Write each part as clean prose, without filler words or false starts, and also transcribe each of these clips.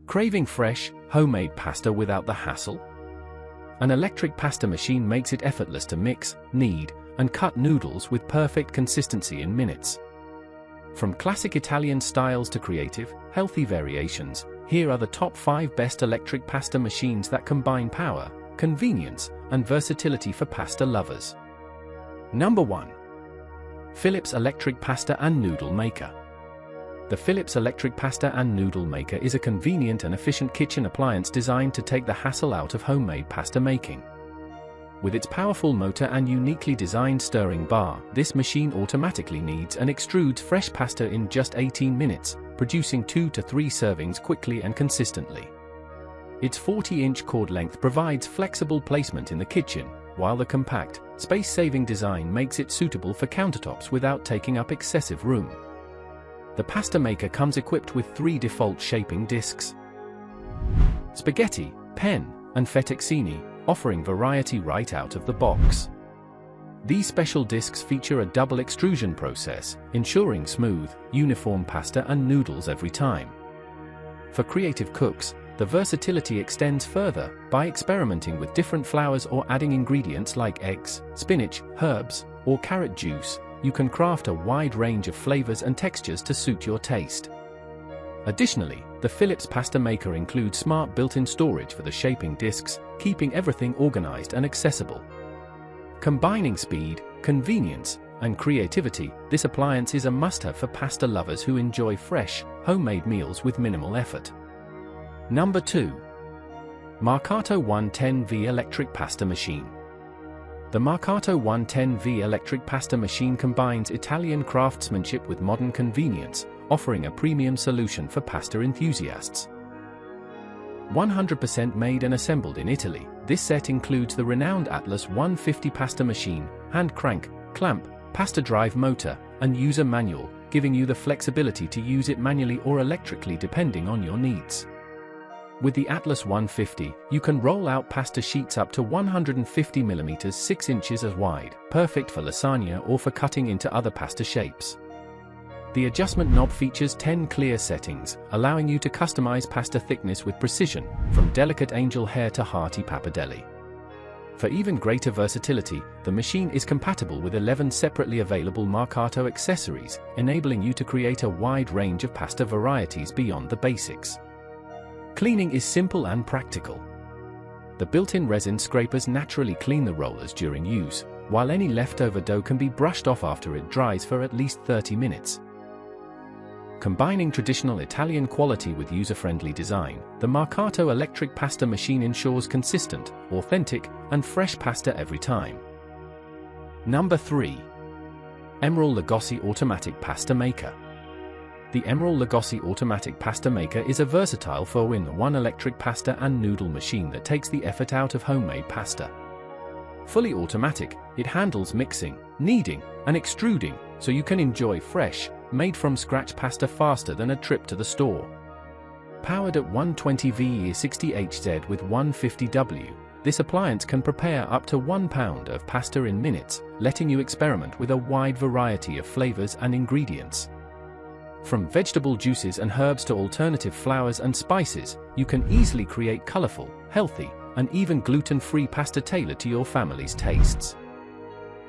Craving fresh, homemade pasta without the hassle? An electric pasta machine makes it effortless to mix, knead, and cut noodles with perfect consistency in minutes. From classic Italian styles to creative, healthy variations, here are the top 5 best electric pasta machines that combine power, convenience, and versatility for pasta lovers. Number 1. Philips Electric Pasta and Noodle Maker. The Philips Electric Pasta and Noodle Maker is a convenient and efficient kitchen appliance designed to take the hassle out of homemade pasta making. With its powerful motor and uniquely designed stirring bar, this machine automatically kneads and extrudes fresh pasta in just 18 minutes, producing 2 to 3 servings quickly and consistently. Its 40-inch cord length provides flexible placement in the kitchen, while the compact, space-saving design makes it suitable for countertops without taking up excessive room. The pasta maker comes equipped with 3 default shaping discs: spaghetti, pen, and fettuccine, offering variety right out of the box. These special discs feature a double extrusion process, ensuring smooth, uniform pasta and noodles every time. For creative cooks, the versatility extends further by experimenting with different flours or adding ingredients like eggs, spinach, herbs, or carrot juice. You can craft a wide range of flavors and textures to suit your taste. Additionally, the Philips Pasta Maker includes smart built-in storage for the shaping discs, keeping everything organized and accessible. Combining speed, convenience, and creativity, this appliance is a must-have for pasta lovers who enjoy fresh, homemade meals with minimal effort. Number 2. Marcato 110V Electric Pasta Machine. The Marcato 110V electric pasta machine combines Italian craftsmanship with modern convenience, offering a premium solution for pasta enthusiasts. 100% made and assembled in Italy, this set includes the renowned Atlas 150 pasta machine, hand crank, clamp, pasta drive motor, and user manual, giving you the flexibility to use it manually or electrically depending on your needs. With the Atlas 150, you can roll out pasta sheets up to 150 mm 6 inches wide, perfect for lasagna or for cutting into other pasta shapes. The adjustment knob features 10 clear settings, allowing you to customize pasta thickness with precision, from delicate angel hair to hearty pappardelle. For even greater versatility, the machine is compatible with 11 separately available Marcato accessories, enabling you to create a wide range of pasta varieties beyond the basics. Cleaning is simple and practical. The built-in resin scrapers naturally clean the rollers during use, while any leftover dough can be brushed off after it dries for at least 30 minutes. Combining traditional Italian quality with user-friendly design, the Marcato electric pasta machine ensures consistent, authentic, and fresh pasta every time. Number 3. Emeril Lagasse Automatic Pasta Maker. The Emeril Lagasse Automatic Pasta Maker is a versatile 4-in-1 electric pasta and noodle machine that takes the effort out of homemade pasta. Fully automatic, it handles mixing, kneading, and extruding, so you can enjoy fresh, made-from-scratch pasta faster than a trip to the store. Powered at 120V 60Hz with 150W, this appliance can prepare up to 1 pound of pasta in minutes, letting you experiment with a wide variety of flavors and ingredients. From vegetable juices and herbs to alternative flours and spices, you can easily create colorful, healthy, and even gluten-free pasta tailored to your family's tastes.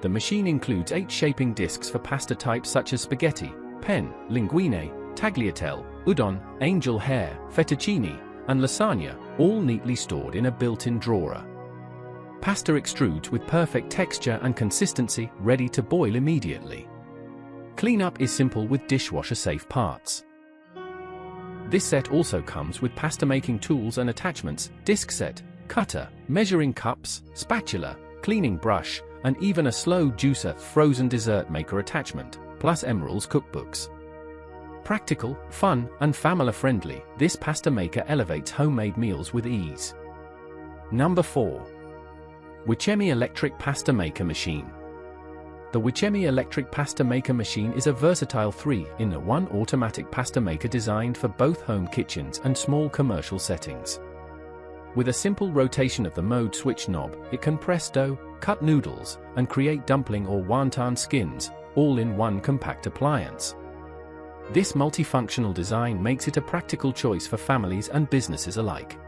The machine includes 8 shaping discs for pasta types such as spaghetti, pen, linguine, tagliatelle, udon, angel hair, fettuccine, and lasagna, all neatly stored in a built-in drawer. Pasta extrudes with perfect texture and consistency, ready to boil immediately. Cleanup is simple with dishwasher-safe parts. This set also comes with pasta-making tools and attachments, disc set, cutter, measuring cups, spatula, cleaning brush, and even a slow juicer frozen dessert maker attachment, plus Emeril's cookbooks. Practical, fun, and family-friendly, this pasta maker elevates homemade meals with ease. Number 4. Wichemi Electric Pasta Maker Machine. The Wichemi Electric Pasta Maker Machine is a versatile 3-in-1 automatic pasta maker designed for both home kitchens and small commercial settings. With a simple rotation of the mode switch knob, it can press dough, cut noodles, and create dumpling or wonton skins, all in one compact appliance. This multifunctional design makes it a practical choice for families and businesses alike.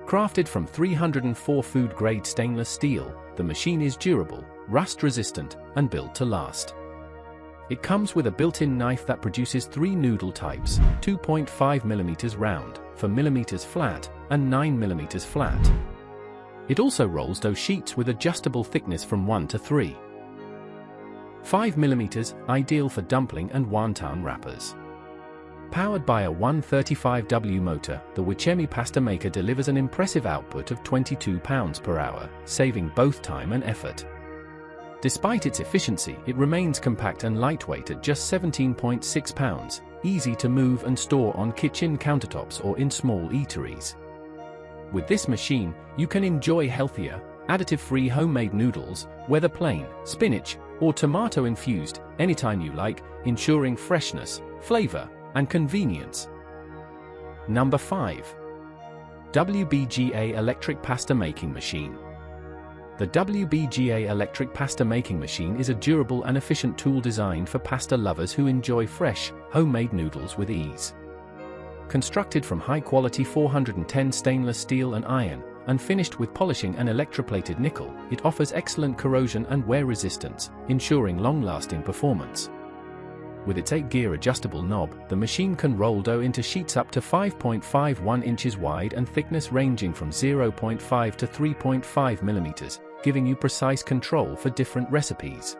Crafted from 304 food-grade stainless steel, the machine is durable, rust-resistant, and built to last. It comes with a built-in knife that produces 3 noodle types, 2.5 mm round, 4 mm flat, and 9 mm flat. It also rolls dough sheets with adjustable thickness from 1 to 3. 5 mm, ideal for dumpling and wonton wrappers. Powered by a 135W motor, the Wichemi pasta maker delivers an impressive output of 22 pounds per hour, saving both time and effort. Despite its efficiency, it remains compact and lightweight at just 17.6 pounds, easy to move and store on kitchen countertops or in small eateries. With this machine, you can enjoy healthier, additive-free homemade noodles, whether plain, spinach, or tomato-infused, anytime you like, ensuring freshness, flavor, and convenience. Number 5. Wbgang Electric Pasta Making Machine. The Wbgang Electric Pasta Making Machine is a durable and efficient tool designed for pasta lovers who enjoy fresh, homemade noodles with ease. Constructed from high-quality 410 stainless steel and iron, and finished with polishing and electroplated nickel, it offers excellent corrosion and wear resistance, ensuring long-lasting performance. With its 8-gear adjustable knob, the machine can roll dough into sheets up to 5.51 inches wide and thickness ranging from 0.5 to 3.5 mm, giving you precise control for different recipes.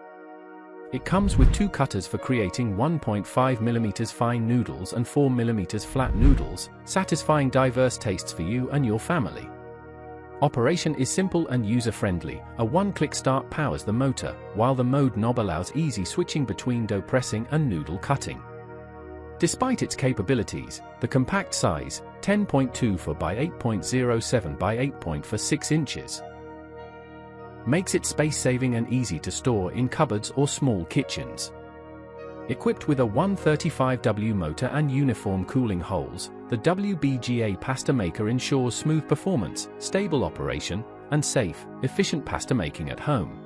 It comes with 2 cutters for creating 1.5 mm fine noodles and 4 mm flat noodles, satisfying diverse tastes for you and your family. Operation is simple and user-friendly. A one-click start powers the motor, while the mode knob allows easy switching between dough pressing and noodle cutting. Despite its capabilities, the compact size, 10.24 by 8.07 by 8.46 inches, makes it space-saving and easy to store in cupboards or small kitchens. Equipped with a 135W motor and uniform cooling holes, the Wbgang pasta maker ensures smooth performance, stable operation, and safe, efficient pasta making at home.